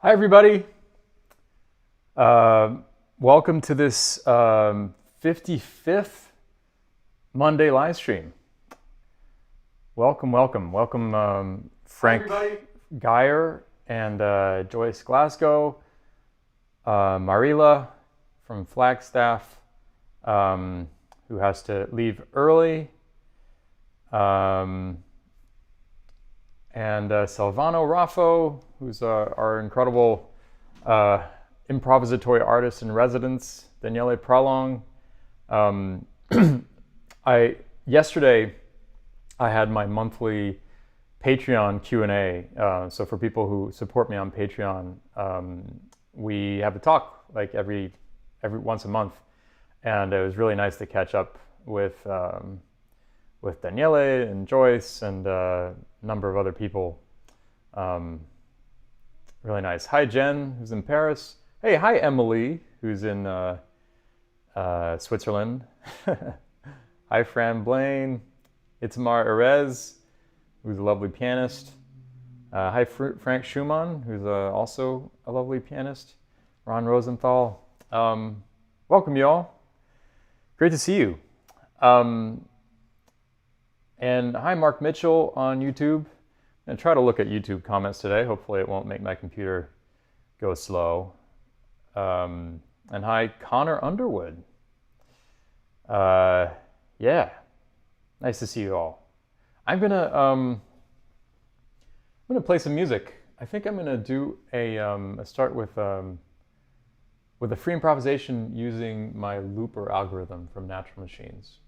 Hi, everybody. Welcome to this 55th Monday live stream. Welcome, Frank Geyer and Joyce Glasgow, Marila from Flagstaff, who has to leave early, and Salvano Raffo, who's our incredible improvisatory artist in residence, Daniele Pralong. Yesterday I had my monthly Patreon Q&A. So for people who support me on Patreon, we have a talk like every once a month, and it was really nice to catch up with Daniele and Joyce and a number of other people. Really nice. Hi, Jen, who's in Paris. Hey, hi, Emily, who's in Switzerland. Hi, Fran Blaine. Itamar Erez, who's a lovely pianist. Hi, Frank Schumann, who's also a lovely pianist. Ron Rosenthal. Welcome, y'all. Great to see you. And hi, Mark Mitchell on YouTube. I'm going to try to look at YouTube comments today. Hopefully it won't make my computer go slow. And hi, Connor Underwood. Yeah, nice to see you all. I'm gonna play some music. I think I'm gonna do a start with a free improvisation using my looper algorithm from Natural Machines.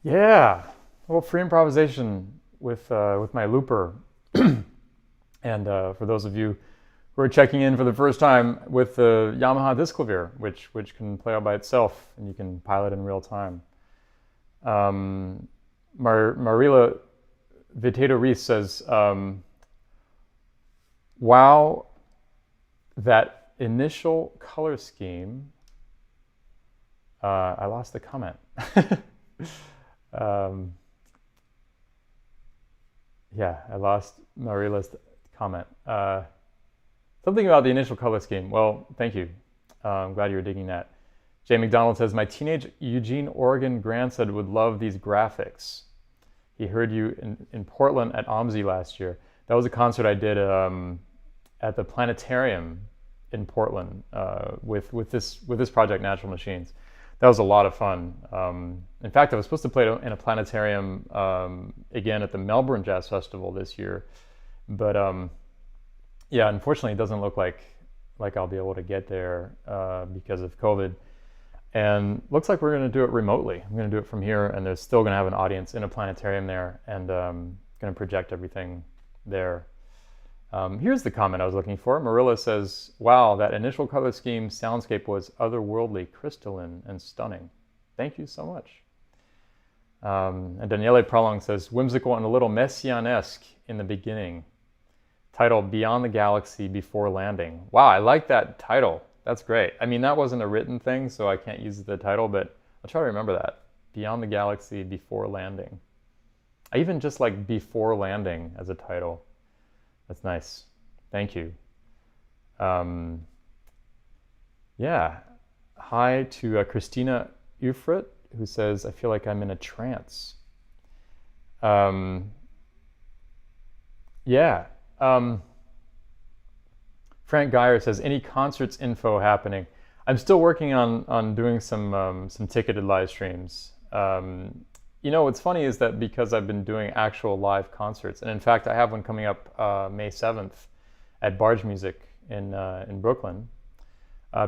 Yeah, a little free improvisation with my looper. And for those of you who are checking in for the first time, with the Yamaha disc clavier, which can play all by itself and you can pilot in real time. Marila Vitedo Reese says, wow, that initial color scheme. I lost the comment. Yeah, I lost Marila's comment. Something about the initial color scheme. Well, thank you. I'm glad you were digging that. Jay McDonald says, my teenage Eugene, Oregon grandson would love these graphics. He heard you in Portland at OMSI last year. That was a concert I did at the planetarium in Portland with this project, Natural Machines. That was a lot of fun. In fact, I was supposed to play in a planetarium again at the Melbourne Jazz Festival this year, but yeah, unfortunately, it doesn't look like I'll be able to get there because of COVID. And looks like we're going to do it remotely. I'm going to do it from here, and there's still going to have an audience in a planetarium there, and going to project everything there. Here's the comment I was looking for. Marilla says, wow, that initial color scheme soundscape was otherworldly, crystalline, and stunning. Thank you so much. And Daniele Prolong says, whimsical and a little messianesque in the beginning. Title, Beyond the Galaxy Before Landing. Wow, I like that title. That's great. I mean, that wasn't a written thing, so I can't use the title, but I'll try to remember that. Beyond the Galaxy Before Landing. I even just like Before Landing as a title. That's nice. Thank you. Yeah. Hi to Christina Ufrit, who says, I feel like I'm in a trance. Yeah. Frank Geyer says, any concerts info happening? I'm still working on doing some ticketed live streams. You know, what's funny is that because I've been doing actual live concerts, and in fact, I have one coming up May 7th at Barge Music in Brooklyn.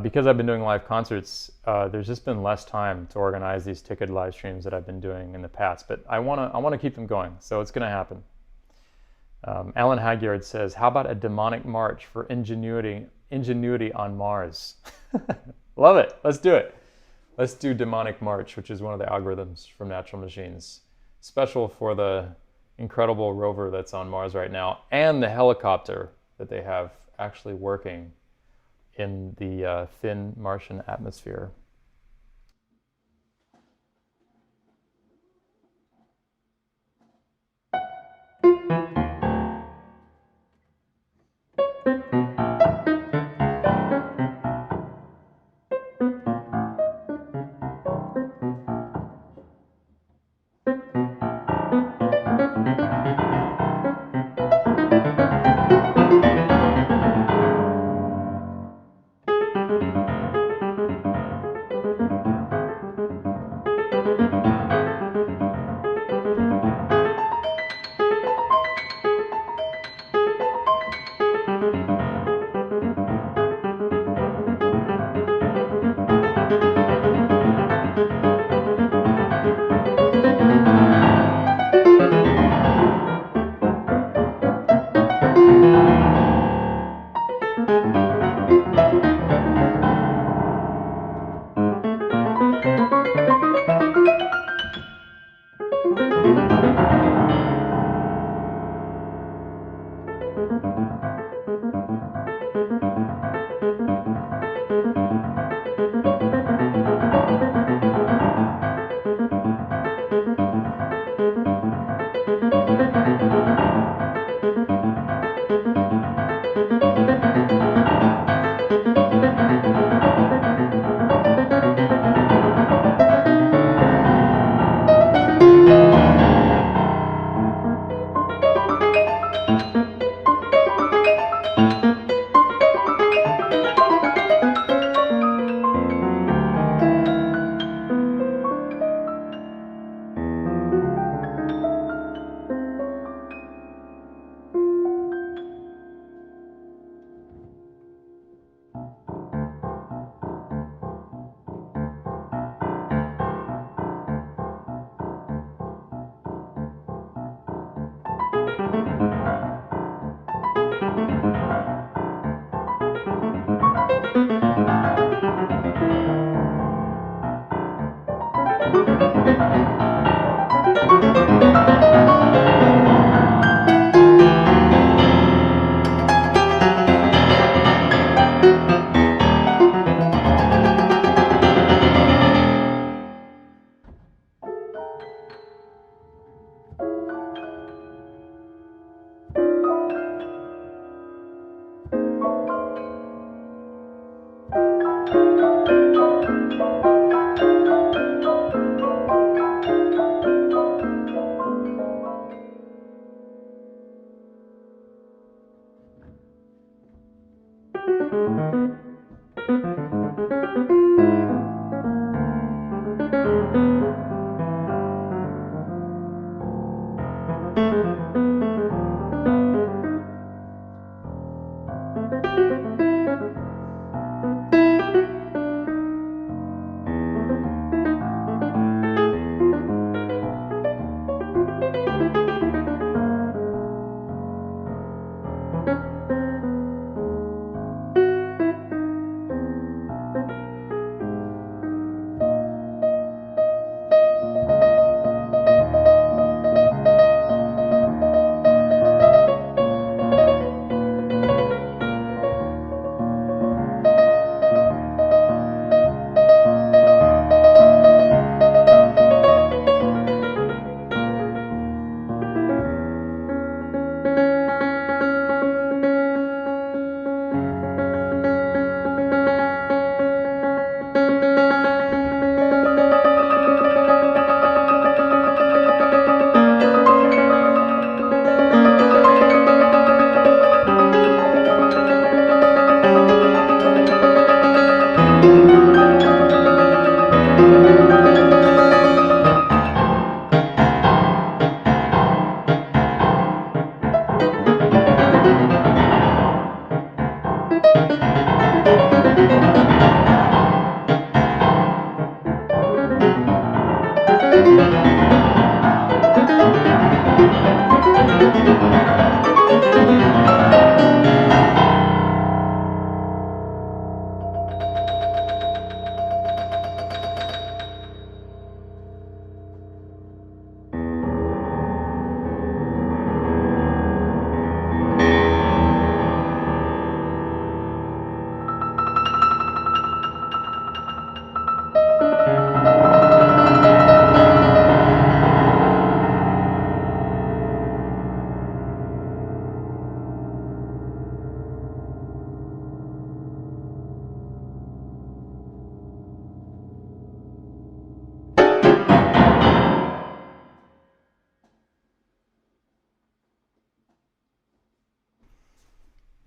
Because I've been doing live concerts, there's just been less time to organize these ticketed live streams that I've been doing in the past. But I wanna keep them going, so it's gonna happen. Alan Hagyard says, how about a demonic march for ingenuity on Mars? Love it. Let's do it. Let's do Demonic March, which is one of the algorithms from Natural Machines. Special for the incredible rover that's on Mars right now and the helicopter that they have actually working in the thin Martian atmosphere.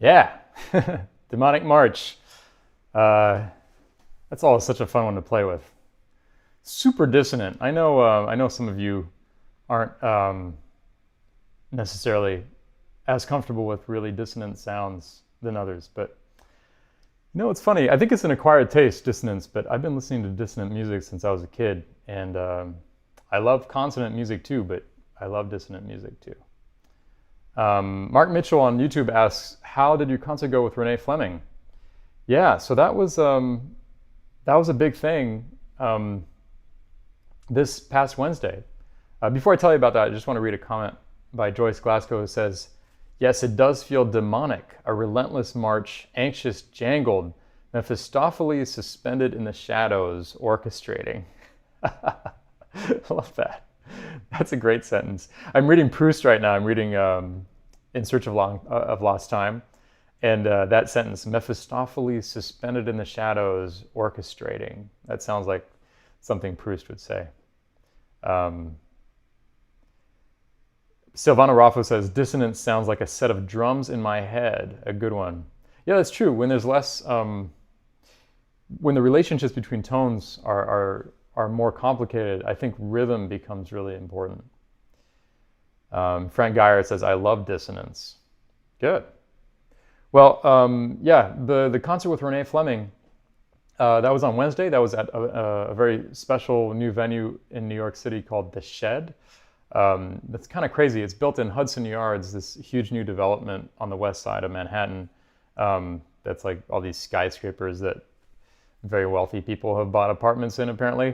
Yeah, Demonic March. That's always such a fun one to play with. Super dissonant. I know some of you aren't necessarily as comfortable with really dissonant sounds than others, but you know, it's funny. I think it's an acquired taste, dissonance, but I've been listening to dissonant music since I was a kid, and I love consonant music too, but I love dissonant music too. Mark Mitchell on YouTube asks, how did your concert go with Renee Fleming? Yeah, so that was a big thing this past Wednesday. Before I tell you about that, I just want to read a comment by Joyce Glasgow who says, yes, it does feel demonic, a relentless march, anxious, jangled, Mephistopheles suspended in the shadows, orchestrating. I love that. That's a great sentence. I'm reading Proust right now. I'm reading In Search of Lost Time. And that sentence, Mephistopheles suspended in the shadows, orchestrating. That sounds like something Proust would say. Silvana Raffo says, dissonance sounds like a set of drums in my head. A good one. Yeah, that's true. When there's less, when the relationships between tones are more complicated, I think rhythm becomes really important. Frank Geyer says, I love dissonance. Good. Well, yeah, the concert with Renee Fleming, that was on Wednesday. That was at a very special new venue in New York City called The Shed. That's kind of crazy. It's built in Hudson Yards, this huge new development on the west side of Manhattan. That's like all these skyscrapers that very wealthy people have bought apartments in, apparently.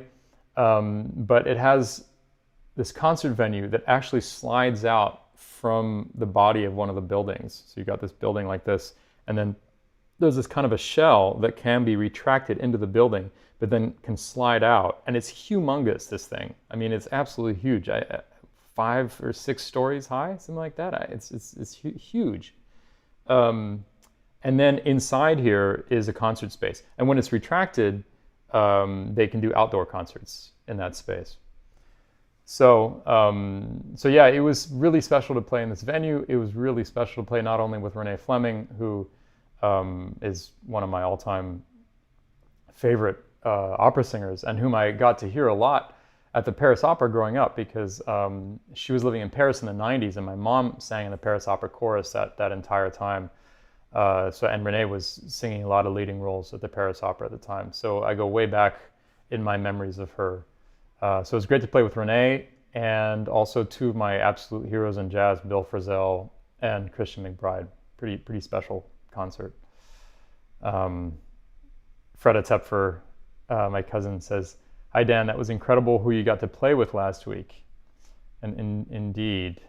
But it has this concert venue that actually slides out from the body of one of the buildings. So you got this building like this, and then there's this kind of a shell that can be retracted into the building, but then can slide out. And it's humongous, this thing. I mean, it's absolutely huge. 5 or 6 stories high, something like that. It's huge. And then inside here is a concert space. And when it's retracted, they can do outdoor concerts in that space. So yeah, it was really special to play in this venue. It was really special to play not only with Renee Fleming, who is one of my all-time favorite opera singers, and whom I got to hear a lot at the Paris Opera growing up, because she was living in Paris in the 90s, and my mom sang in the Paris Opera chorus that entire time. And Renee was singing a lot of leading roles at the Paris Opera at the time. So I go way back in my memories of her. So it's great to play with Renee, and also 2 of my absolute heroes in jazz, Bill Frisell and Christian McBride. Pretty special concert. Freda Tepfer, my cousin, says, "Hi Dan, that was incredible who you got to play with last week." And indeed.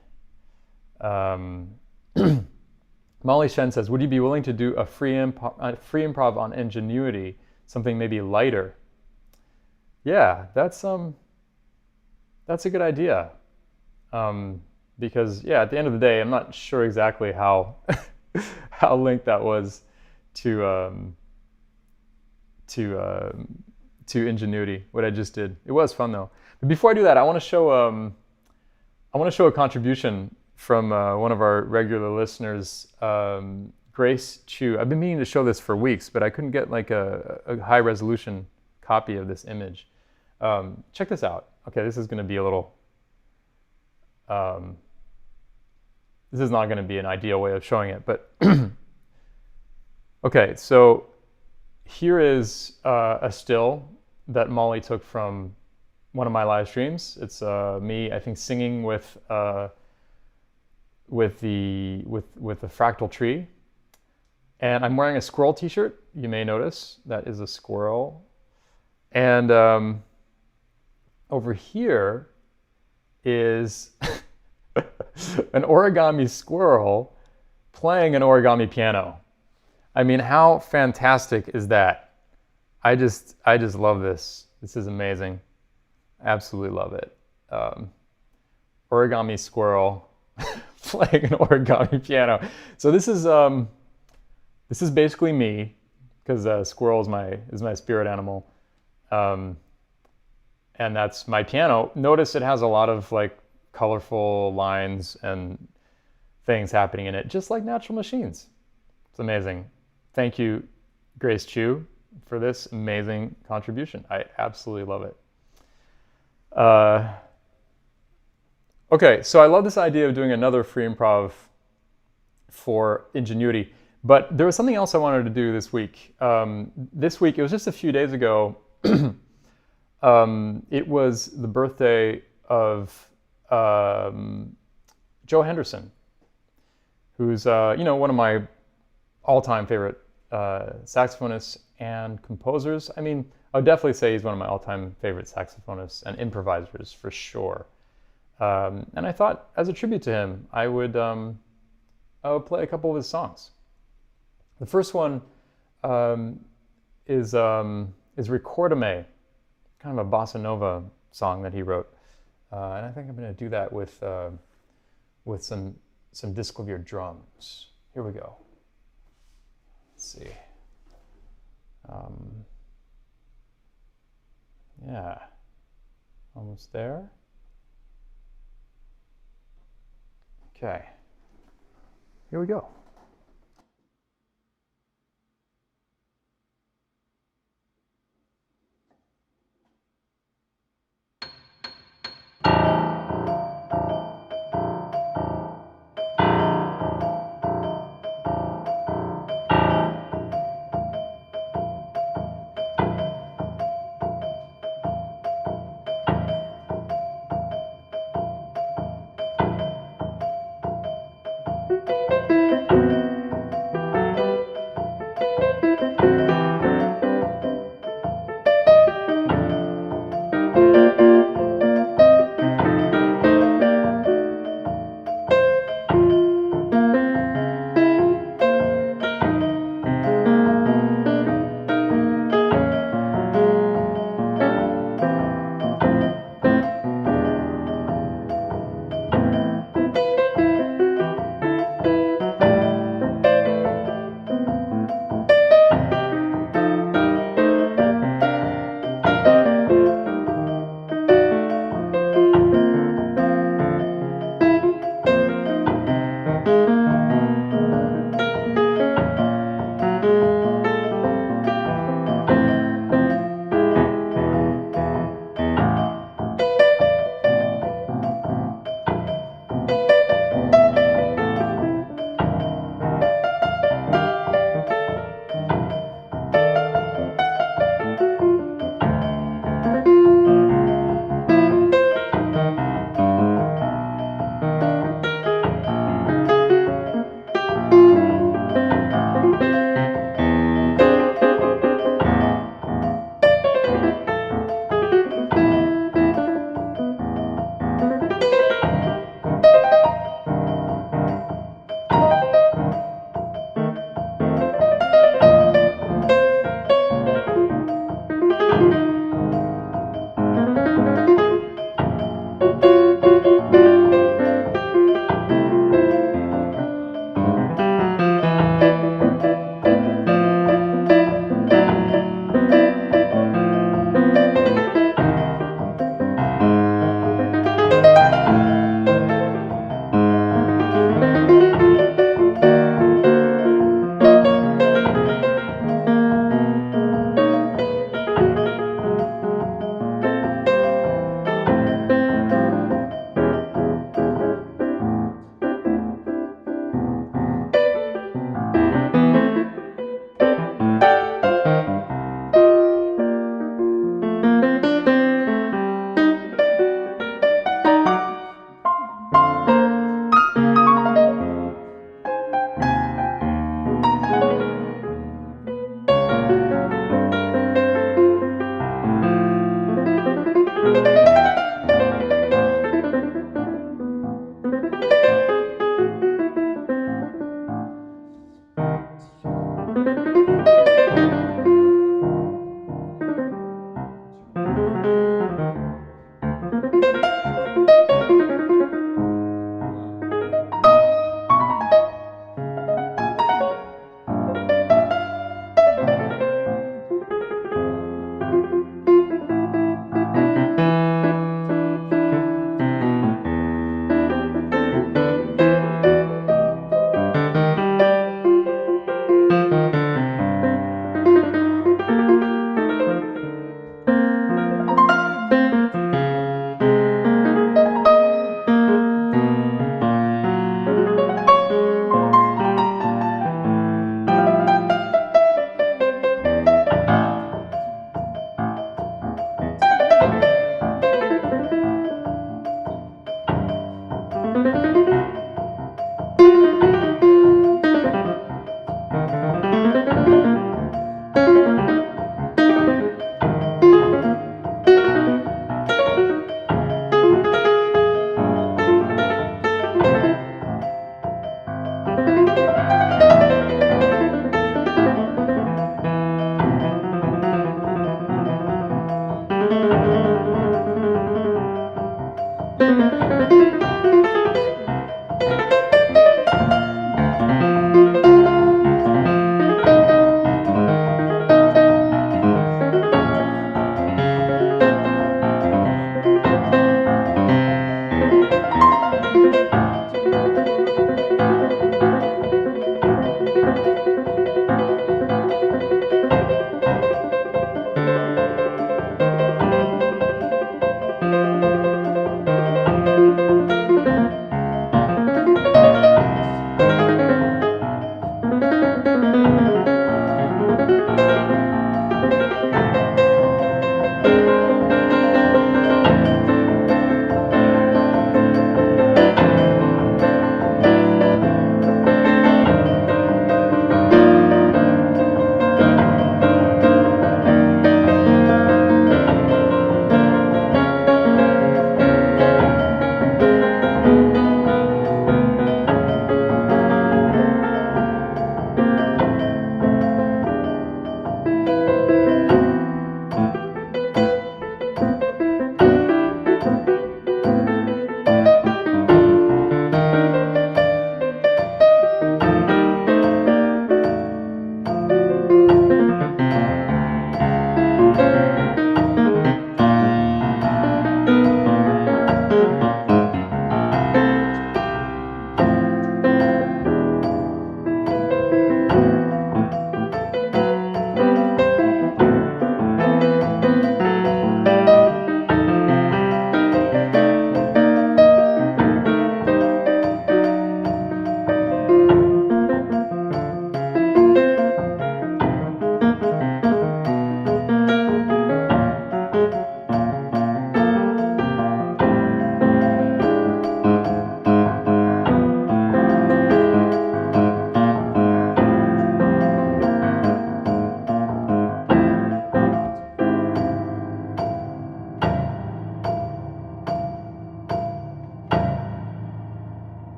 Molly Shen says, "Would you be willing to do a free improv on ingenuity, something maybe lighter?" Yeah, that's a good idea. Because yeah, at the end of the day, I'm not sure exactly how how linked that was to ingenuity, what I just did. It was fun though. But before I do that, I want to show a contribution from one of our regular listeners, Grace Chu. I've been meaning to show this for weeks, but I couldn't get like a high resolution copy of this image. Check this out. Okay, this is going to be a little, this is not going to be an ideal way of showing it, but okay, so here is a still that Molly took from one of my live streams. It's me, I think, singing with the fractal tree, and I'm wearing a squirrel t-shirt. You may notice that is a squirrel, and over here is an origami squirrel playing an origami piano. I mean, how fantastic is that? I just love this. This is amazing. Absolutely love it. Origami squirrel playing an origami piano. So this is basically me, because squirrel is my spirit animal, and that's my piano. Notice it has a lot of like colorful lines and things happening in it, just like Natural Machines. It's amazing. Thank you, Grace Chu, for this amazing contribution. I absolutely love it. Okay, so I love this idea of doing another free improv for ingenuity, but there was something else I wanted to do this week. This week, it was just a few days ago, it was the birthday of Joe Henderson, who's one of my all-time favorite saxophonists and composers. I mean, I would definitely say he's one of my all-time favorite saxophonists and improvisers for sure. And I thought, as a tribute to him, I would play a couple of his songs. The first one is Ricordame, kind of a bossa nova song that he wrote. And I think I'm going to do that with some disclavier drums. Here we go. Let's see. Yeah, almost there. Okay, here we go.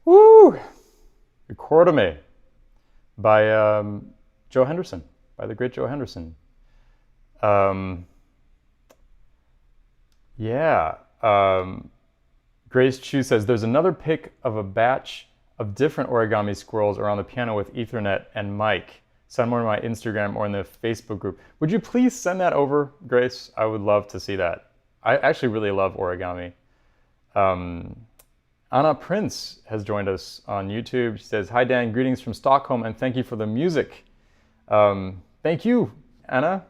Woo! Recordame by Joe Henderson, by the great Joe Henderson. Grace Chu says, there's another pic of a batch of different origami squirrels around the piano with Ethernet and mic. Send more to my Instagram or in the Facebook group. Would you please send that over, Grace? I would love to see that. I actually really love origami. Anna Prince has joined us on YouTube. She says, hi Dan, greetings from Stockholm and thank you for the music. Thank you, Anna.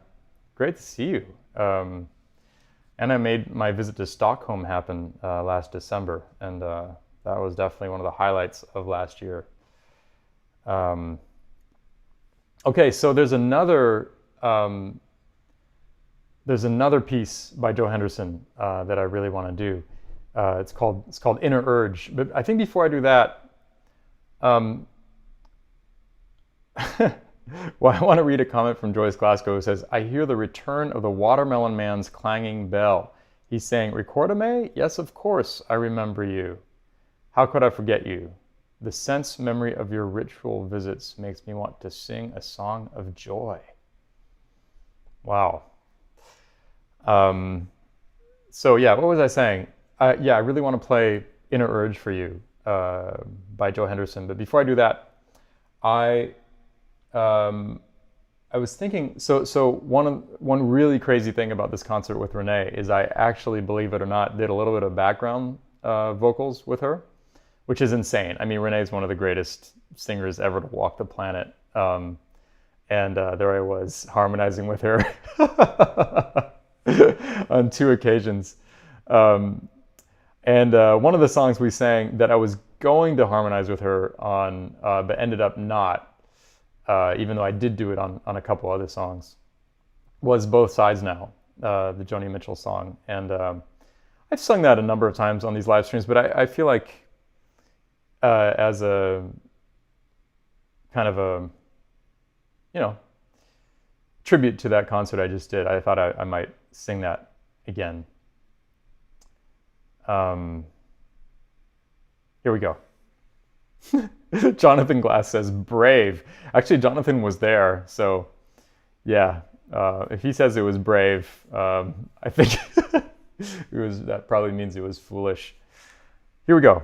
Great to see you. Anna made my visit to Stockholm happen last December, and that was definitely one of the highlights of last year. Okay, so there's another piece by Joe Henderson that I really want to do. It's called Inner Urge. But I think before I do that, Well, I want to read a comment from Joyce Glasgow who says, I hear the return of the Watermelon Man's clanging bell. He's saying, Recordame? Yes, of course, I remember you. How could I forget you? The sense memory of your ritual visits makes me want to sing a song of joy. Wow. So yeah, what was I saying? Yeah, I really want to play Inner Urge for you by Joe Henderson. But before I do that, I was thinking, so one really crazy thing about this concert with Renee is I actually, believe it or not, did a little bit of background vocals with her, which is insane. I mean, Renee is one of the greatest singers ever to walk the planet. And there I was harmonizing with her on 2 occasions. And one of the songs we sang that I was going to harmonize with her on, but ended up not, even though I did do it on a couple other songs, was Both Sides Now, the Joni Mitchell song. And I've sung that a number of times on these live streams, but I feel like as a kind of a, tribute to that concert I just did, I thought I might sing that again. Here we go. Jonathan Glass says, brave. Actually, Jonathan was there, so yeah. If he says it was brave, I think that probably means it was foolish. Here we go.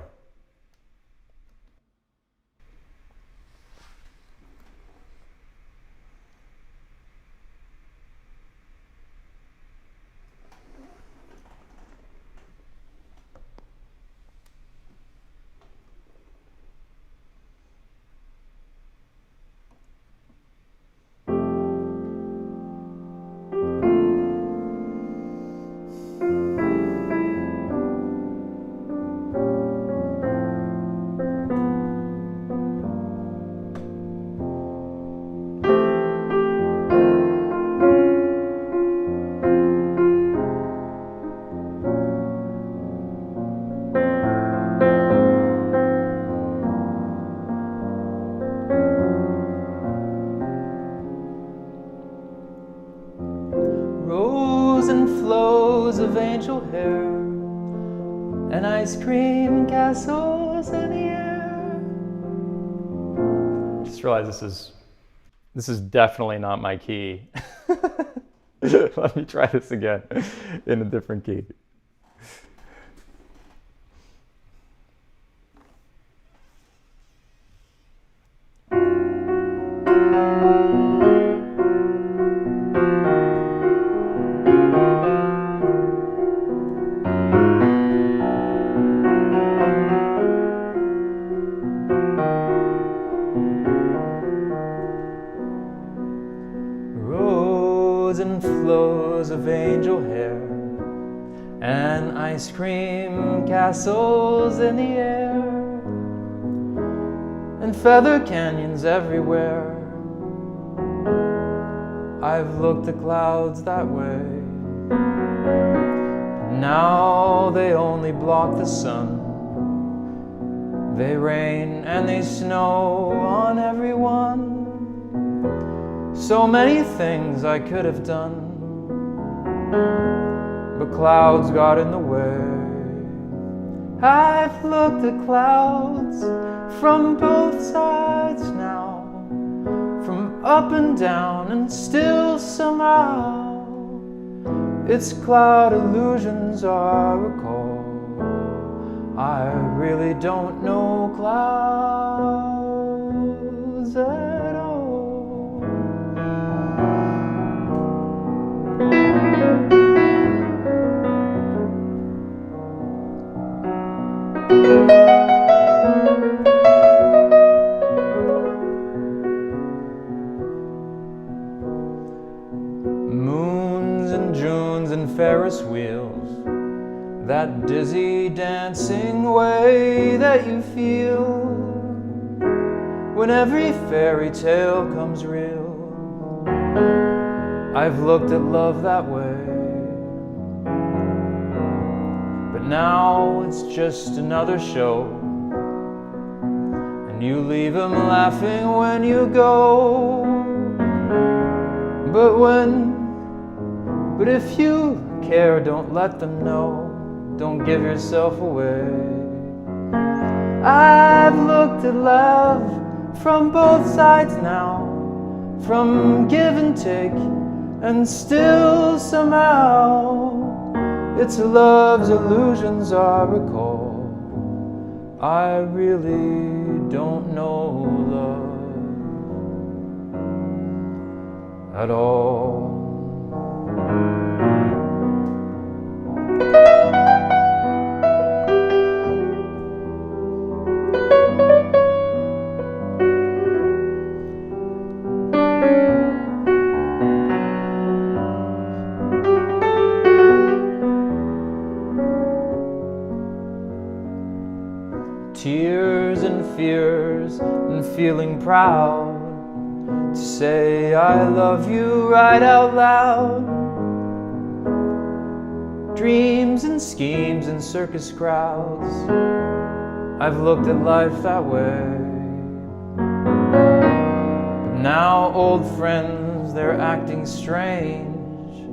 Of angel hair and ice cream castles in the air. I just realized this is definitely not my key. Let me try this again in a different key. Of angel hair and ice cream castles in the air and feather canyons everywhere. I've looked at clouds that way. Now they only block the sun. They rain and they snow on everyone. So many things I could have done, but clouds got in the way. I've looked at clouds from both sides now, from up and down, and still somehow it's cloud illusions I recall. I really don't know clouds at all. Moons and Junes and Ferris wheels, that dizzy dancing way that you feel when every fairy tale comes real. I've looked at love that way, but now it's just another show, and you leave 'em laughing when you go. But if you care, don't let them know. Don't give yourself away. I've looked at love from both sides now, from give and take, and still somehow it's love's illusions I recall. I really don't know love at all. Tears and fears and feeling proud to say I love you right out loud. Dreams and schemes and circus crowds, I've looked at life that way. But now old friends, they're acting strange.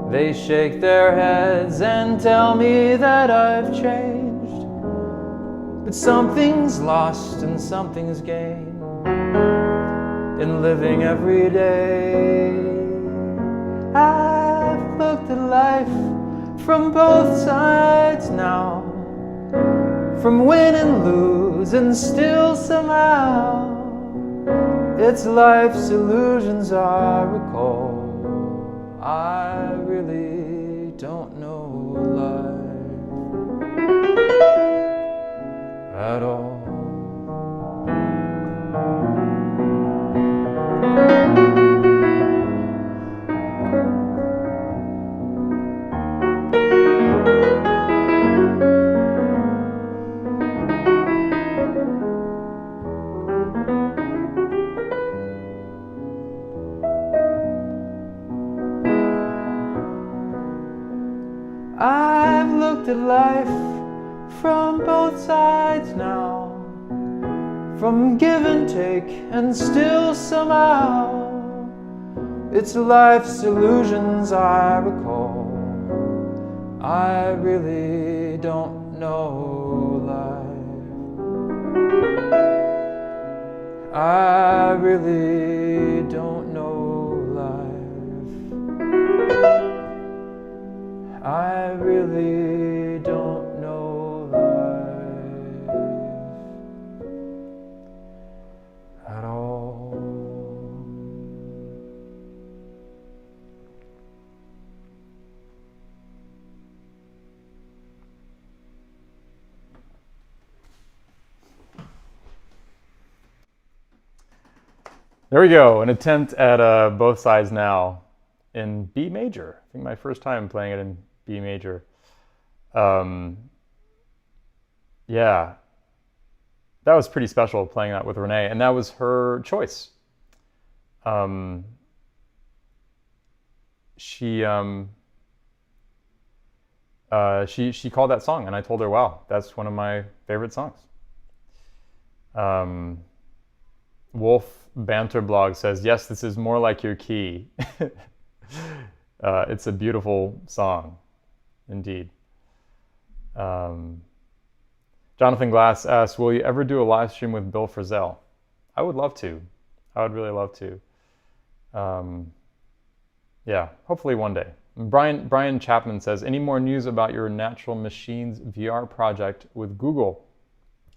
They shake their heads and tell me that I've changed. But something's lost and something's gained in living every day. I've looked at life from both sides now, from win and lose, and still somehow it's life's illusions I recall. I really don't know life at all. I've looked at life from both sides now, from give and take, and still somehow it's life's illusions I recall. I really don't know life. I really don't know life. I really don't know life at all. There we go, an attempt at Both Sides Now in B major. I think my first time playing it in B major. Yeah, that was pretty special playing that with Renee, and that was her choice. She called that song, and I told her, "Wow, that's one of my favorite songs." Wolf Banter Blog says, "Yes, this is more like your key." It's a beautiful song, indeed. Jonathan Glass asks, will you ever do a live stream with Bill Frisell? I would love to. I would really love to. Yeah, hopefully one day. Brian Chapman says, any more news about your Natural Machines VR project with Google?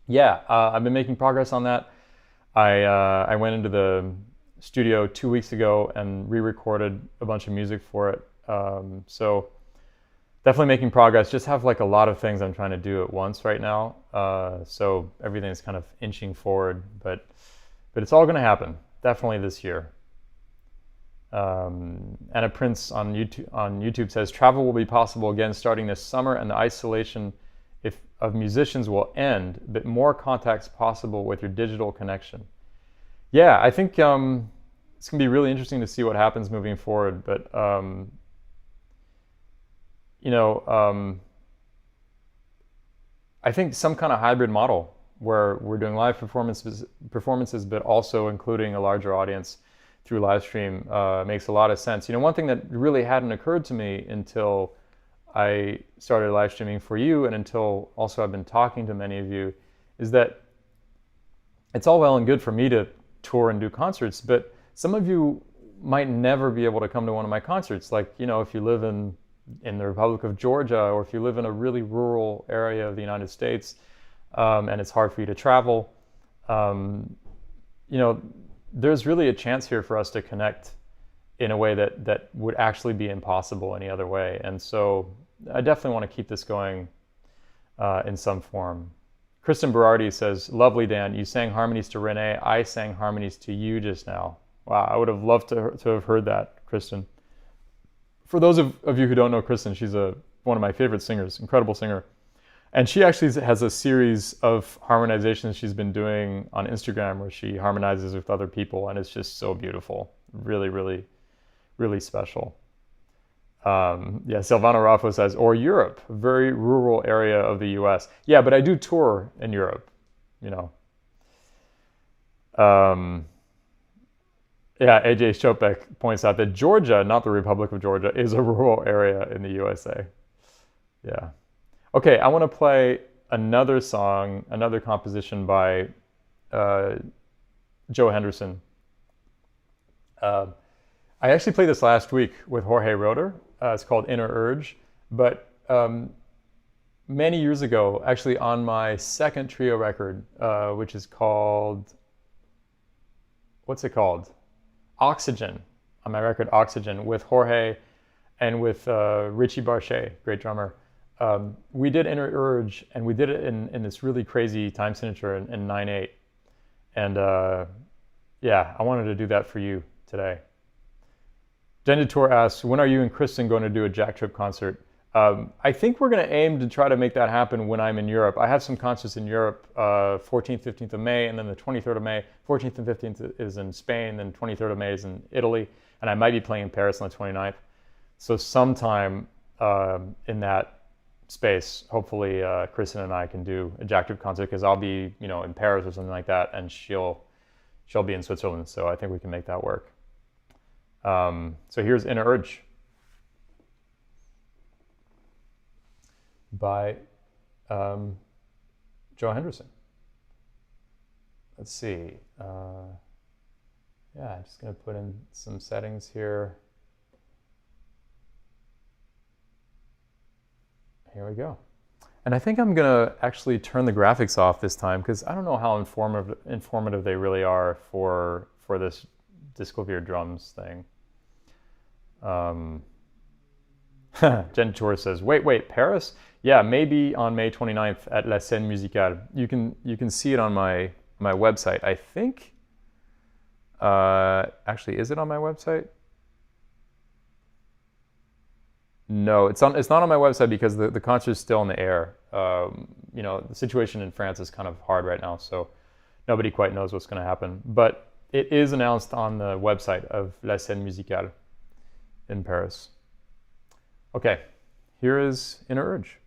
Yeah, I've been making progress on that. I went into the studio 2 weeks ago and re-recorded a bunch of music for it. So definitely making progress. Just have like a lot of things I'm trying to do at once right now. So everything's kind of inching forward, but it's all going to happen definitely this year. Anna Prince on YouTube says, travel will be possible again starting this summer, and the isolation of musicians will end, but more contacts possible with your digital connection. Yeah, I think it's going to be really interesting to see what happens moving forward, but I think some kind of hybrid model where we're doing live performances, but also including a larger audience through live stream makes a lot of sense. One thing that really hadn't occurred to me until I started live streaming for you, and until also I've been talking to many of you, is that it's all well and good for me to tour and do concerts, but some of you might never be able to come to one of my concerts. Like, if you live in the Republic of Georgia, or if you live in a really rural area of the United States, and it's hard for you to travel, there's really a chance here for us to connect in a way that would actually be impossible any other way. And so I definitely want to keep this going in some form. Kristen Berardi says, lovely, Dan. You sang harmonies to Renee. I sang harmonies to you just now. Wow, I would have loved to have heard that, Kristen. For those of you who don't know Kristen, she's one of my favorite singers, incredible singer. And she actually has a series of harmonizations she's been doing on Instagram where she harmonizes with other people, and it's just so beautiful. Really, really, really special. Silvano Raffo says, or Europe, a very rural area of the US. Yeah, but I do tour in Europe, AJ Shopek points out that Georgia, not the Republic of Georgia, is a rural area in the USA. Yeah. Okay, I want to play another song, another composition by Joe Henderson. I actually played this last week with Jorge Roeder. It's called Inner Urge. But many years ago, actually on my second trio record, which is called, what's it called? Oxygen, on my record Oxygen, with Jorge and with Richie Barchet, great drummer. We did Inner Urge, and we did it in this really crazy time signature in 9/8. And I wanted to do that for you today. Jen Tour asks, when are you and Kristen going to do a Jack Trip concert? I think we're going to aim to try to make that happen when I'm in Europe. I have some concerts in Europe, 14th, 15th of May, and then the 23rd of May. 14th and 15th is in Spain, then 23rd of May is in Italy, and I might be playing in Paris on the 29th. So sometime in that space, hopefully Kristen and I can do a Jack Trip concert, because I'll be in Paris or something like that, and she'll be in Switzerland, so I think we can make that work. So here's Inner Urge by Joe Henderson. Let's see. I'm just going to put in some settings here. Here we go. And I think I'm going to actually turn the graphics off this time, because I don't know how informative they really are for this Disclavier drums thing. Jen Tour says, wait, Paris? Yeah, maybe on May 29th at La Scène Musicale. You can see it on my website. I think, actually, is it on my website? No, it's not on my website, because the concert is still in the air. The situation in France is kind of hard right now, so nobody quite knows what's going to happen. But it is announced on the website of La Scène Musicale in Paris. Okay, here is Inner Urge.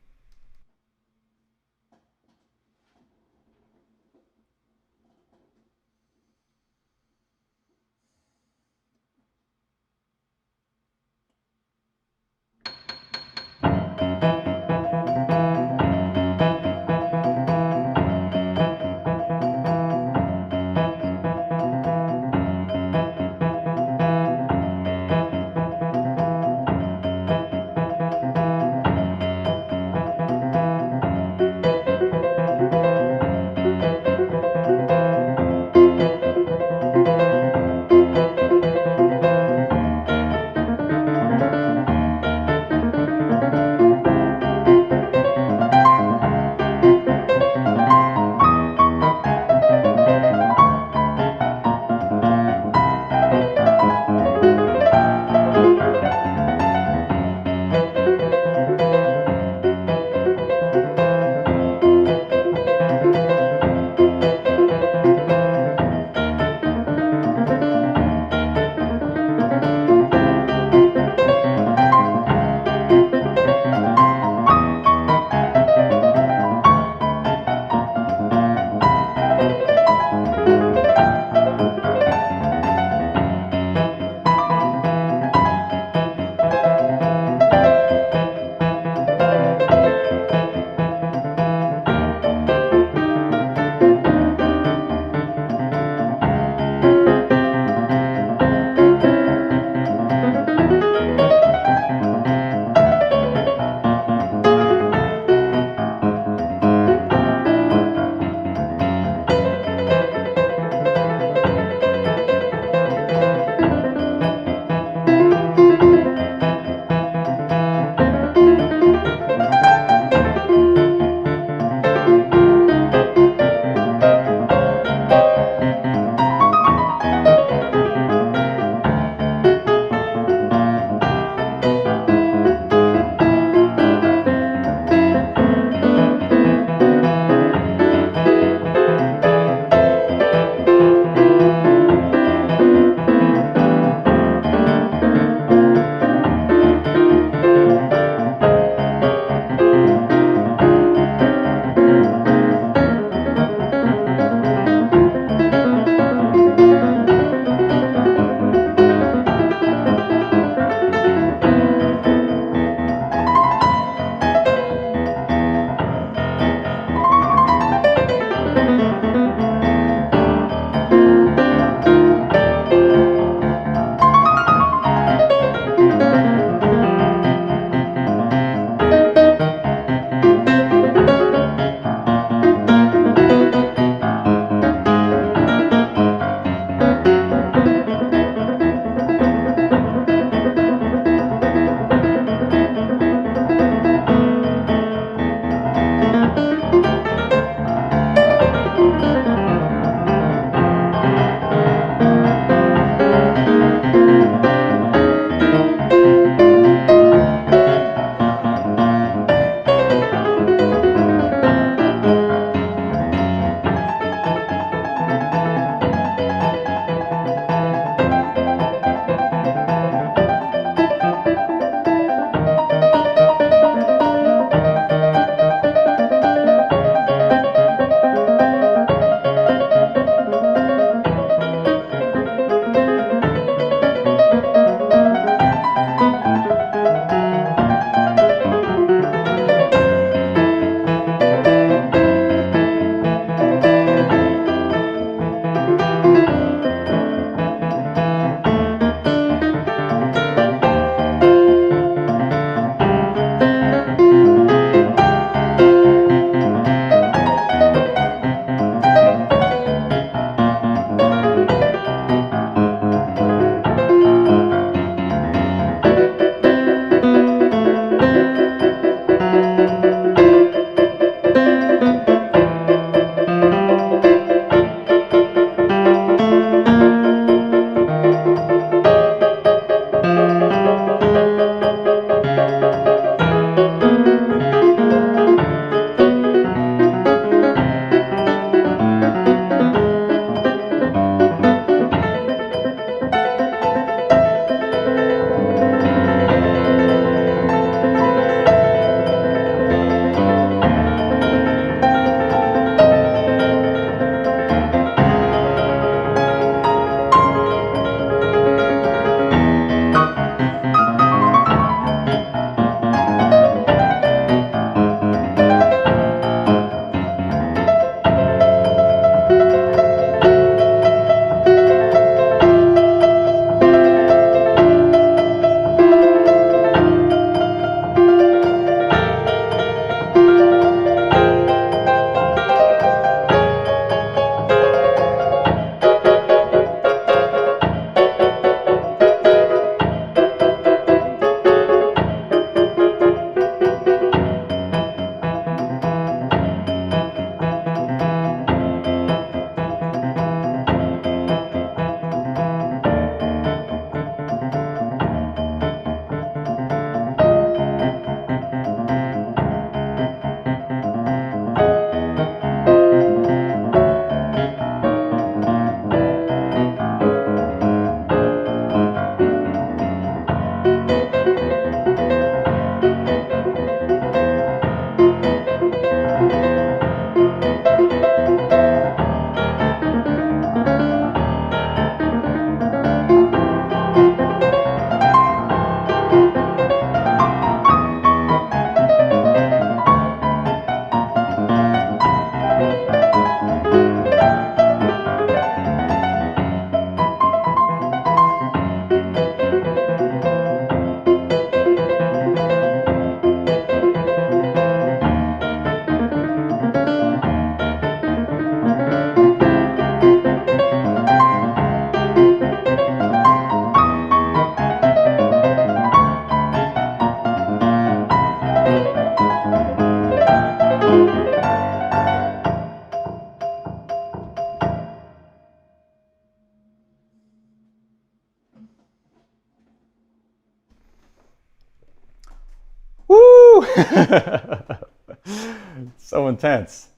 Woo! So intense.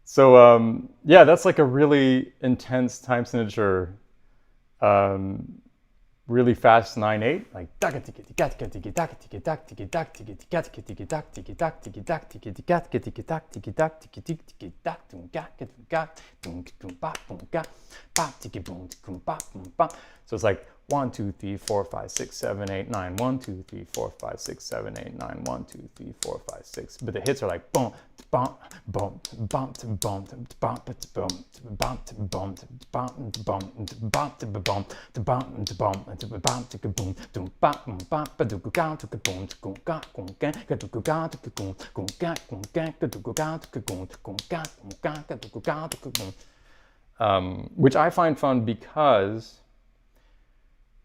So yeah, that's like a really intense time signature. Really fast 9/8, like so it's like 1 2 3 4 5 6 7 8 9 1 2 3 4 5 6 7 8 9 1 2 3 4 5 6, but the hits are like boom boom boom boom boom boom boom boom boom which I find fun because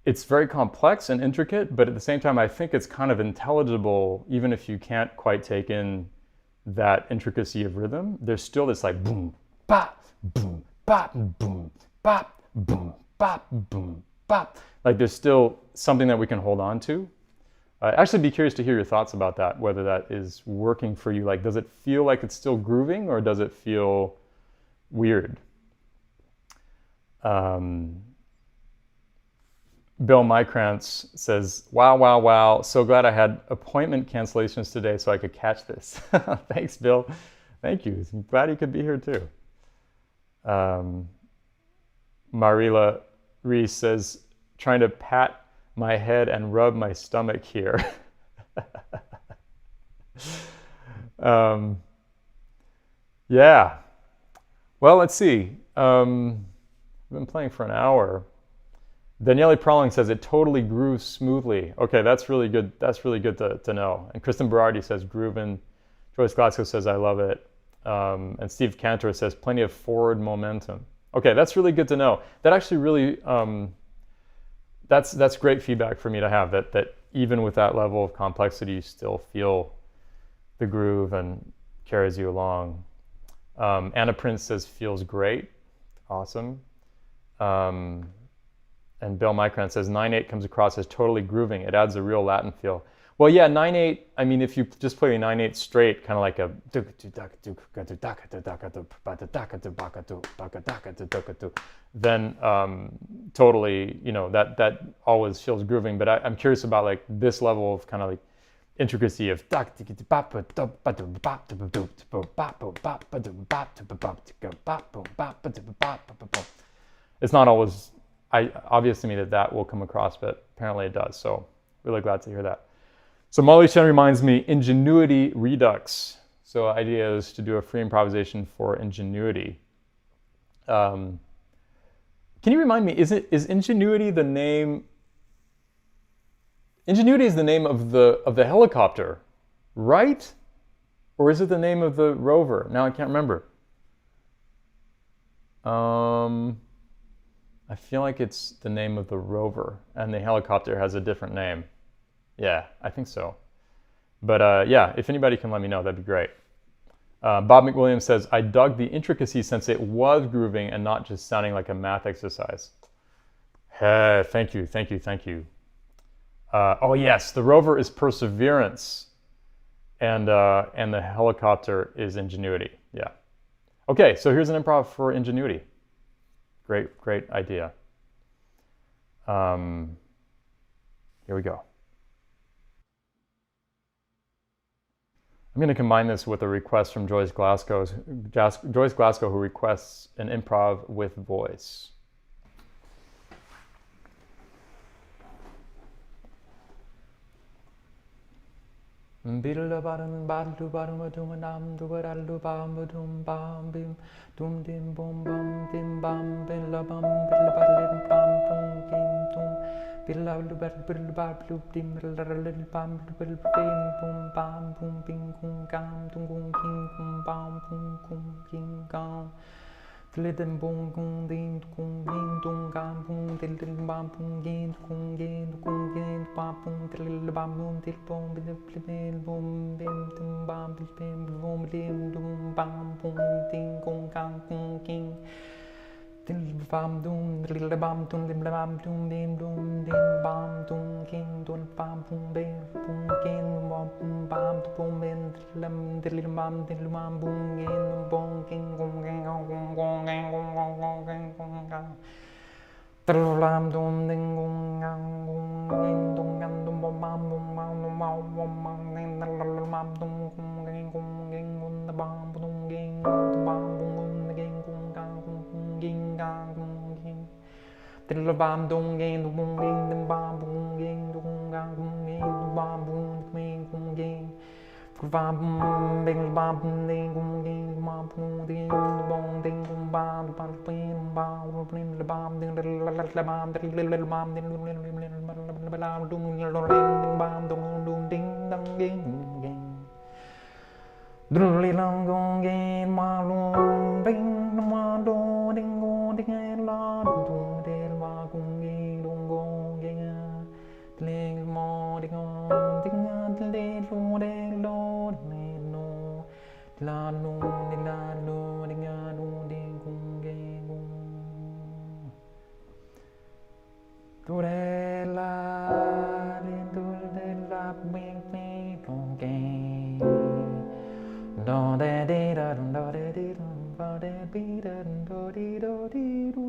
it's very complex and intricate, but at the same time, I think it's kind of intelligible, even if you can't quite take in that intricacy of rhythm. There's still this like boom, bop, boom, bop, boom, bop, boom, bop, boom, bop. Like there's still something that we can hold on to. Actually, be curious to hear your thoughts about that, whether that is working for you. Like, does it feel like it's still grooving, or does it feel weird? Bill Mykrantz says, wow, wow, wow. So glad I had appointment cancellations today so I could catch this. Thanks, Bill. Thank you. I'm glad you could be here too. Marila Reese says, trying to pat my head and rub my stomach here. Yeah. Well, let's see. I've been playing for an hour. Daniele Prowling says it totally grooves smoothly. Okay, that's really good. That's really good to know. And Kristen Berardi says groovin'. Joyce Glasgow says I love it. And Steve Cantor says plenty of forward momentum. Okay, that's really good to know. That actually really that's great feedback for me to have. That even with that level of complexity, you still feel the groove and carries you along. Anna Prince says feels great. Awesome. And Bill Mykrantz says 9/8 comes across as totally grooving. It adds a real Latin feel. Well, yeah, 9/8. I mean, if you just play 9/8 straight, kind of like a then totally, you know, that always feels grooving. But I'm curious about like this level of kind of like intricacy of it's not always obvious to me that will come across, but apparently it does. So really glad to hear that. So Molly Chen reminds me, Ingenuity Redux. So idea is to do a free improvisation for Ingenuity. Can you remind me, is Ingenuity the name? Ingenuity is the name of the helicopter, right? Or is it the name of the rover? Now I can't remember. I feel like it's the name of the rover, and the helicopter has a different name. Yeah, I think so. But yeah, if anybody can let me know, that'd be great. Bob McWilliams says, I dug the intricacy since it was grooving and not just sounding like a math exercise. Thank you, thank you, thank you. Oh yes, the rover is Perseverance, and the helicopter is Ingenuity. Yeah. Okay, so here's an improv for Ingenuity. Great idea. Here we go. I'm going to combine this with a request from Joyce Glasgow, who requests an improv with voice. bam dum bam dum bam dum bim dum dim bam dum king dum bam bum bim bum king bum bam bum bim lam bam bam bum king bum king gong gang gong gong gang gong gong gang gong gang lam dum ding gong gang gong gang dum gang dum bam bam bum bam dum bam bam gang bam dum gong gang gong gang gong bam dum gang bam bum gang gong gang gong ging gang gong ging til bam dum gang dum ging dum bam bum gang dum gang gong ging bam bum ging gong ging bam ding bam ding gong ging bam bum ding bong ding gong bam bam ding bam ding bam ding bam ding bam ding bam dum bam dum ding dang ging ging Drully long gong gain ma long ding ma do ding go ding la dum de ma gong gain dong gong gain ling mo ding on ding de lo ne no la no ni la no ding no ding gong gain gong tu de la bing bing gong gain do de de da do de de do de bi da do di do.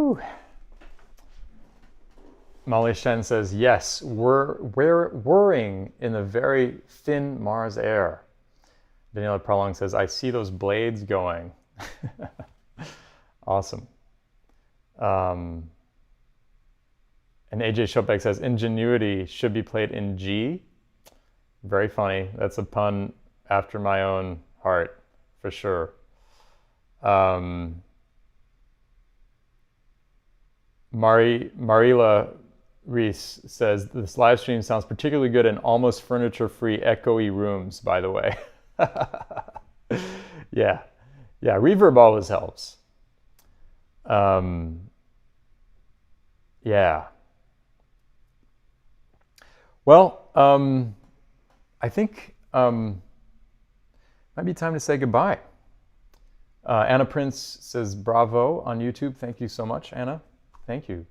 Whew. Molly Shen says, yes, we're whirring in the very thin Mars air. Daniela Prolong says, I see those blades going. Awesome. And AJ Shopek says, ingenuity should be played in G. Very funny. That's a pun after my own heart, for sure. Marila Reese says, this live stream sounds particularly good in almost furniture-free echoey rooms, by the way. Yeah, reverb always helps. Yeah. Well, I think might be time to say goodbye. Anna Prince says, bravo on YouTube. Thank you so much, Anna. Thank you.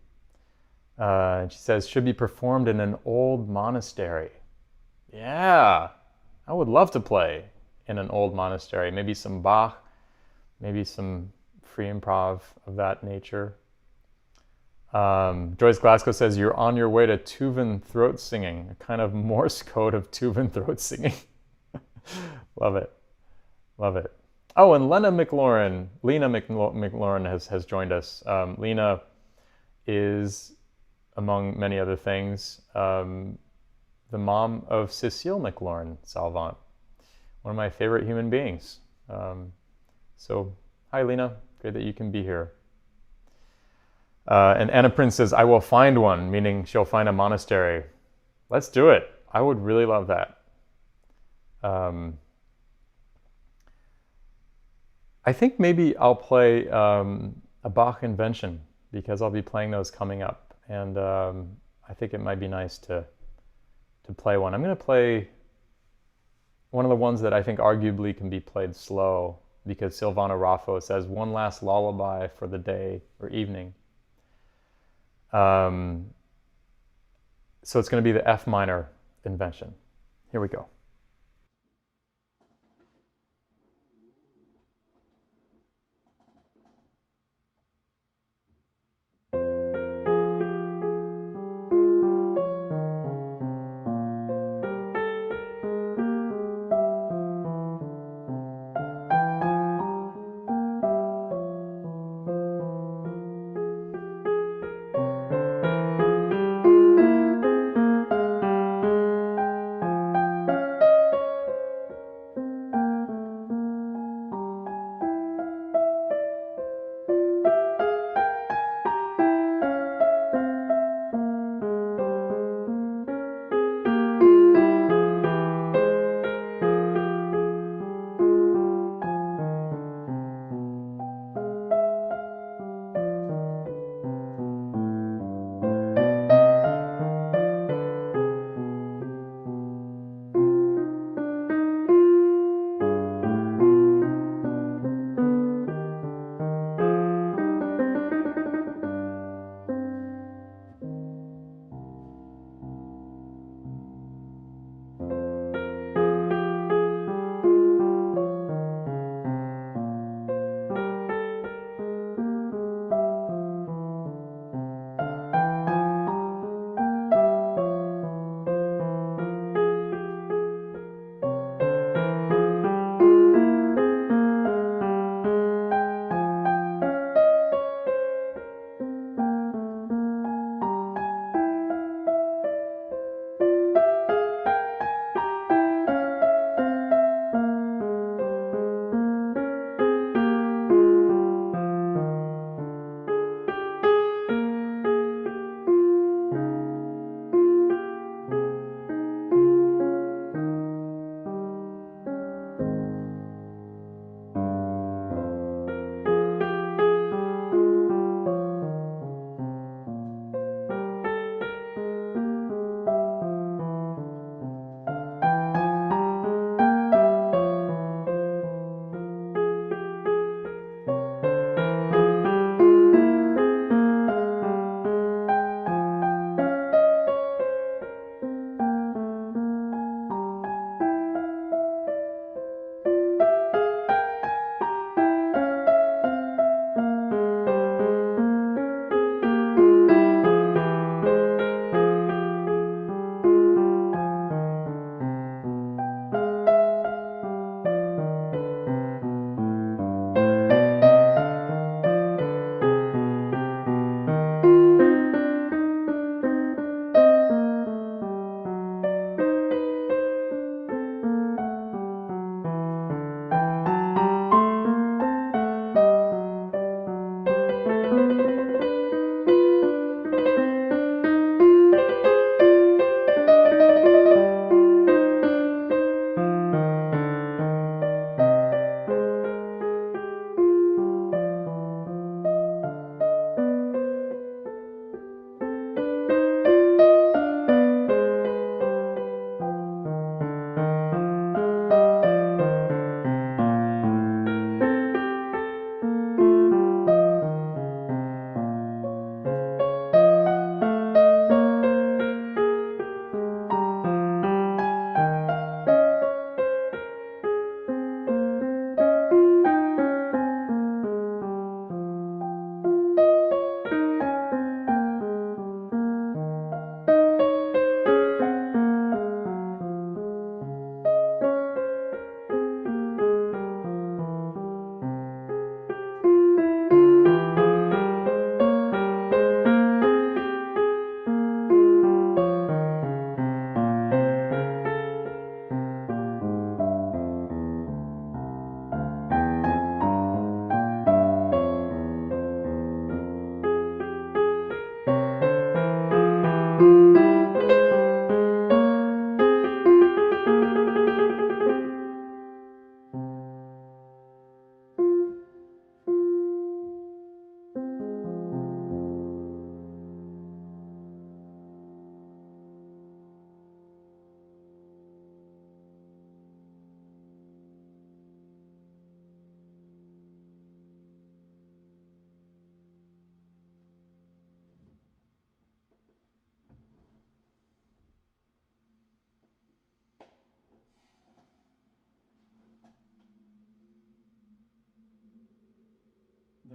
She says, should be performed in an old monastery. Yeah, I would love to play in an old monastery. Maybe some Bach, maybe some free improv of that nature. Joyce Glasgow says, you're on your way to Tuvan throat singing, a kind of Morse code of Tuvan throat singing. Love it. Love it. Oh, and Lena McLaurin has joined us. Lena is, among many other things, the mom of Cecile McLaurin Salvant, one of my favorite human beings. So, hi, Lena. Great that you can be here. And Anna Prince says, I will find one, meaning she'll find a monastery. Let's do it. I would really love that. I think maybe I'll play a Bach Invention, because I'll be playing those coming up. And I think it might be nice to play one. I'm going to play one of the ones that I think arguably can be played slow, because Silvana Raffo says, one last lullaby for the day or evening. So it's going to be the F minor Invention. Here we go.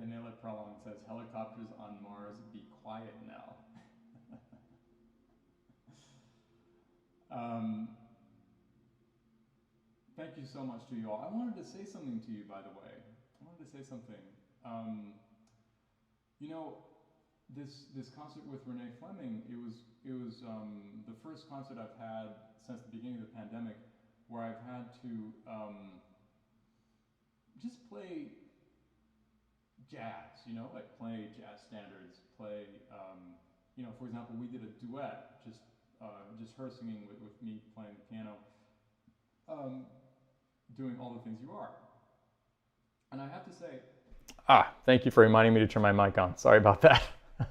Daniela Prolong says, helicopters on Mars, be quiet now. Thank you so much to you all. I wanted to say something to you, by the way. I wanted to say something. You know, this concert with Renee Fleming, it was the first concert I've had since the beginning of the pandemic where I've had to just play jazz, you know, like play jazz standards, play, you know, for example, we did a duet, just her singing with me playing the piano, doing All the Things You Are. And I have to say... thank you for reminding me to turn my mic on. Sorry about that.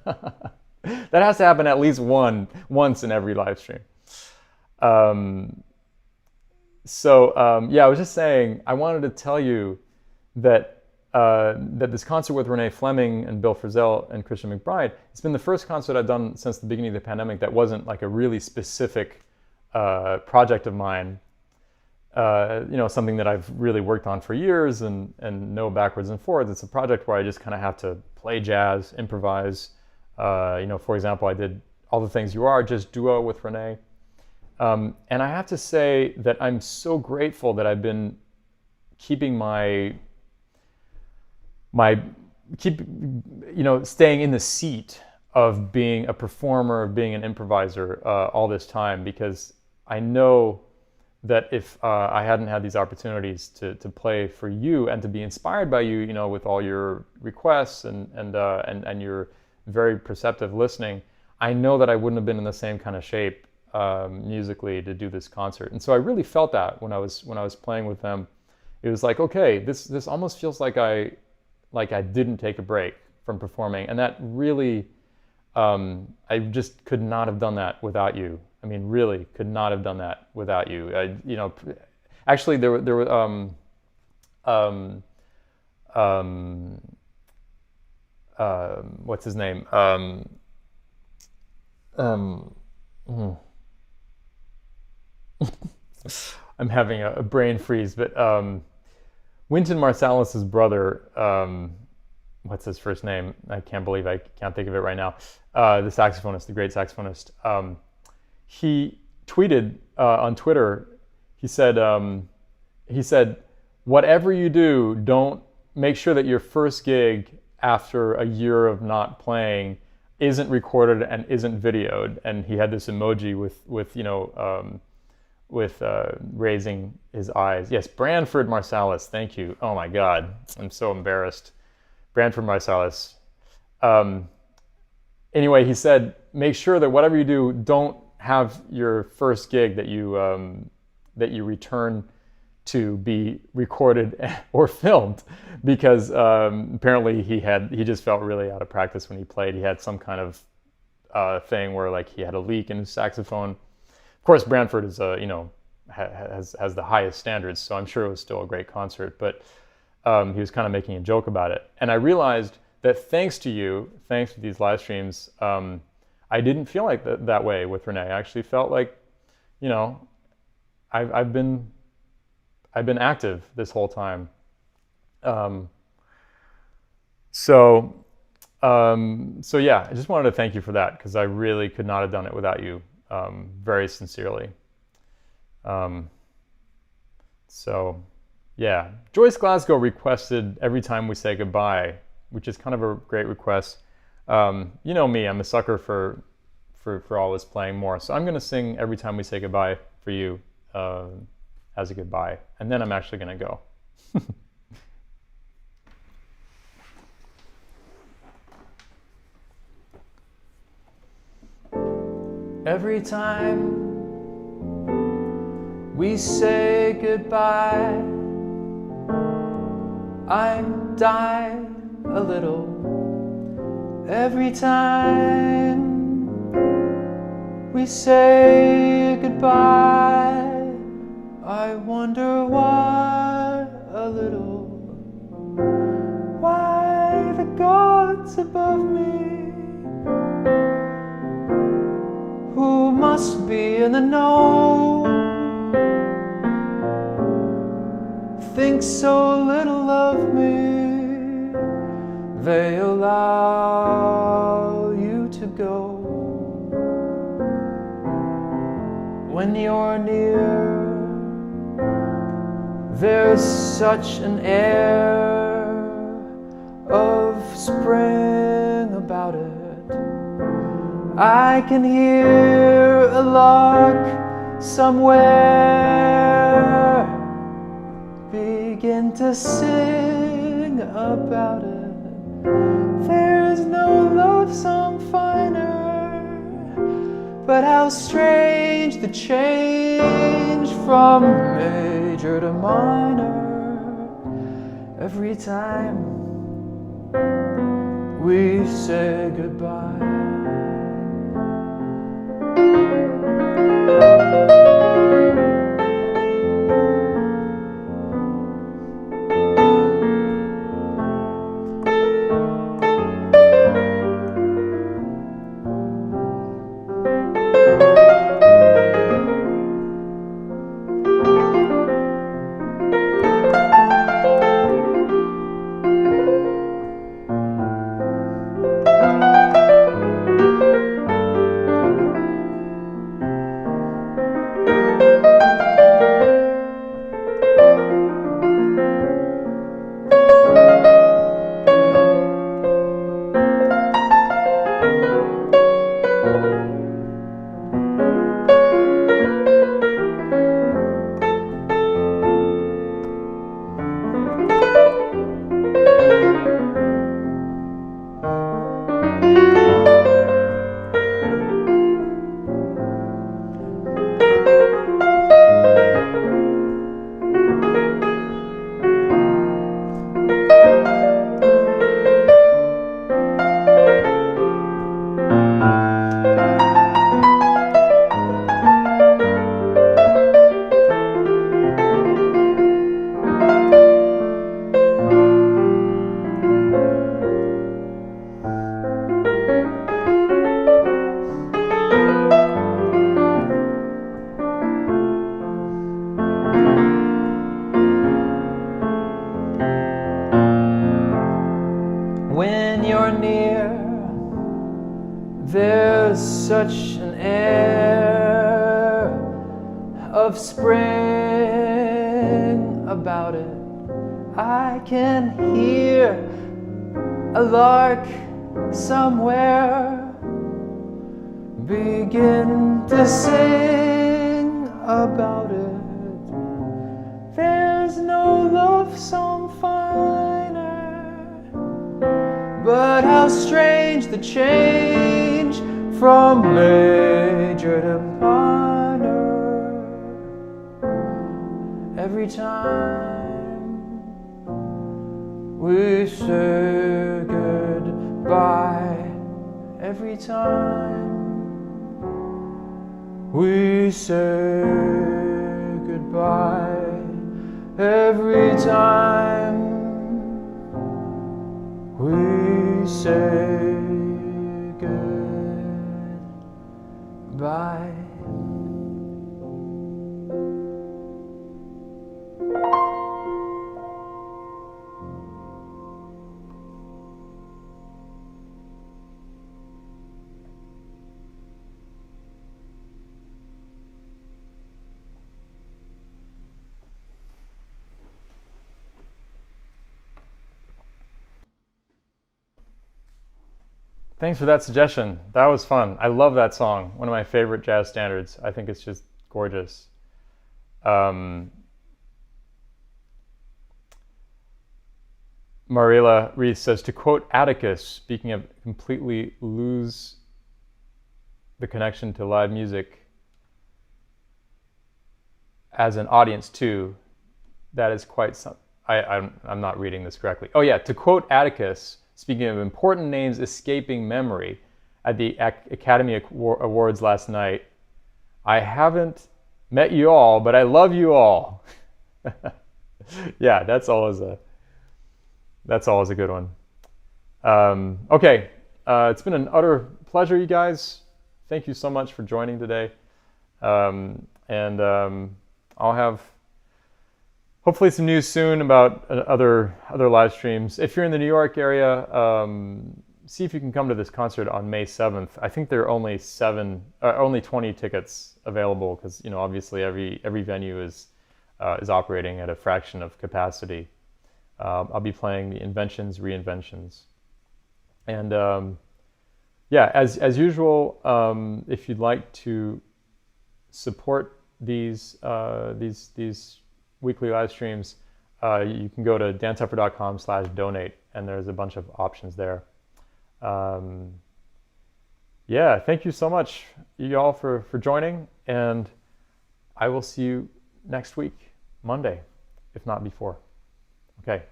That has to happen at least once in every live stream. Yeah, I was just saying, I wanted to tell you that this concert with Renee Fleming and Bill Frisell and Christian McBride, it's been the first concert I've done since the beginning of the pandemic that wasn't like a really specific project of mine. You know, something that I've really worked on for years and know backwards and forwards. It's a project where I just kind of have to play jazz, improvise. You know, for example, I did All the Things You Are, just duo with Renee. And I have to say that I'm so grateful that I've been keeping staying in the seat of being a performer, of being an improviser all this time, because I know that if I hadn't had these opportunities to play for you and to be inspired by you, you know, with all your requests and your very perceptive listening, I know that I wouldn't have been in the same kind of shape musically to do this concert. And so I really felt that when I was playing with them. It was like, okay, this almost feels like I didn't take a break from performing, and that really I just could not have done that without you. I mean, really could not have done that without you. You know, actually, there were what's his name? I'm having a brain freeze, but Wynton Marsalis's brother, what's his first name? I can't believe I can't think of it right now. The saxophonist, the great saxophonist. He tweeted on Twitter. He said, "Whatever you do, don't make sure that your first gig after a year of not playing isn't recorded and isn't videoed." And he had this emoji with raising his eyes. Yes, Branford Marsalis. Thank you. Oh my God, I'm so embarrassed. Branford Marsalis. Anyway, he said, make sure that whatever you do, don't have your first gig that you return to be recorded or filmed, because apparently he just felt really out of practice when he played. He had some kind of thing where like he had a leak in his saxophone. Of course, Branford is has the highest standards, so I'm sure it was still a great concert. But he was kind of making a joke about it, and I realized that thanks to you, thanks to these live streams, I didn't feel like that way with Renee. I actually felt like, you know, I've been active this whole time. So yeah, I just wanted to thank you for that, because I really could not have done it without you, very sincerely. So yeah, Joyce Glasgow requested Every Time We Say Goodbye, which is kind of a great request. You know me, I'm a sucker for always playing more. So I'm going to sing Every Time We Say Goodbye for you as a goodbye. And then I'm actually going to go. Every time we say goodbye, I die a little. Every time we say goodbye, I wonder why a little. Why the gods above me, who must be in the know, think so little of me, they allow you to go. When you're near, there's such an air of spring about it. I can hear a lark somewhere begin to sing about it. There's no love song finer, but how strange the change from major to minor every time we say goodbye. When you're near, there's such an air of spring about it. I can hear a lark somewhere begin to sing about it. There's no love song finer, but how strange the change from major to minor every time we say goodbye. Every time we say goodbye. Every time we say goodbye. Thanks for that suggestion. That was fun. I love that song. One of my favorite jazz standards. I think it's just gorgeous. Marilla Reese says, to quote Atticus, speaking of completely lose the connection to live music as an audience too, that is quite some. I'm not reading this correctly. Oh yeah, to quote Atticus, speaking of important names escaping memory, at the Academy Awards last night, I haven't met you all, but I love you all. Yeah, that's always a good one. Okay, it's been an utter pleasure, you guys. Thank you so much for joining today. I'll have hopefully some news soon about other live streams. If you're in the New York area, see if you can come to this concert on May 7th. I think there are only 20 tickets available because obviously every venue is operating at a fraction of capacity. I'll be playing the Inventions, Reinventions, and yeah, as usual, if you'd like to support these weekly live streams, you can go to dantepfer.com/donate, and there's a bunch of options there. Yeah, thank you so much, you all, for joining, and I will see you next week, Monday, if not before. Okay.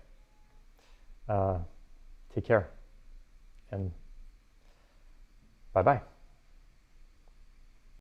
Take care, and bye-bye.